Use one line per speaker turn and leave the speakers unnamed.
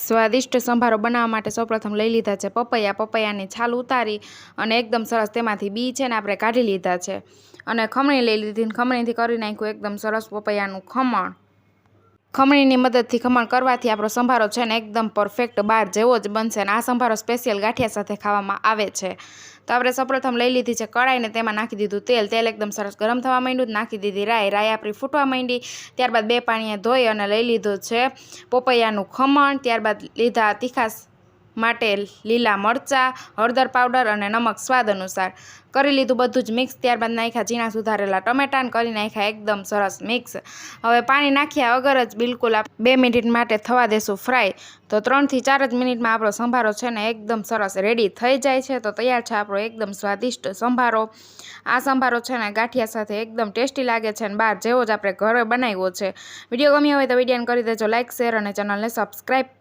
સ્વાદિષ્ટ સંભારો બનાવવા માટે સૌપ્રથમ લઈ લીધા છે પપૈયાની છાલ ઉતારી અને એકદમ સરસ તેમાંથી બી છે ને આપણે કાઢી લીધા છે અને ખમણી લઈ લીધી ને ખમણીથી કરી નાખ્યું એકદમ સરસ પપૈયાનું ખમણ। ખમણીની મદદથી ખમણ કરવાથી આપણો સંભારો છે ને એકદમ પરફેક્ટ બહાર જેવો જ બનશે અને આ સંભારો સ્પેશિયલ ગાંઠિયા સાથે ખાવામાં આવે છે। તો આપણે સૌપ્રથમ લઈ લીધી છે કડાઈને તેમાં નાખી દીધું તેલ એકદમ સરસ ગરમ થવા માંડ્યું, નાખી દીધી રાઈ આપણી ફૂટવા માંડી। ત્યારબાદ 2 પાણીએ ધોઈ અને લઈ લીધું છે પપૈયાનું ખમણ। ત્યારબાદ લીધા તીખાસ માટે લીલા મરચાં, હળદર પાવડર અને નમક સ્વાદ અનુસાર કરી લીધું બધું જ મિક્સ। ત્યારબાદ નાખ્યા ઝીણા સુધારેલા ટમેટાને કરી નાખ્યા એકદમ સરસ મિક્સ। હવે પાણી નાખ્યા વગર જ બિલકુલ 2 મિનિટ માટે થવા દેશું ફ્રાય। તો 3 થી 4 જ મિનિટમાં આપણો સંભારો છે ને એકદમ સરસ રેડી થઈ જાય છે। તો તૈયાર છે આપણો એકદમ સ્વાદિષ્ટ સંભારો। આ સંભારો છે ને ગાંઠિયા સાથે એકદમ ટેસ્ટી લાગે છે અને બહાર જેવો જ આપણે ઘરે બનાવ્યો છે। વિડીયો ગમ્યો હોય તો વિડીયોને કરી દેજો લાઇક, શેર અને ચેનલને સબસ્ક્રાઈબ।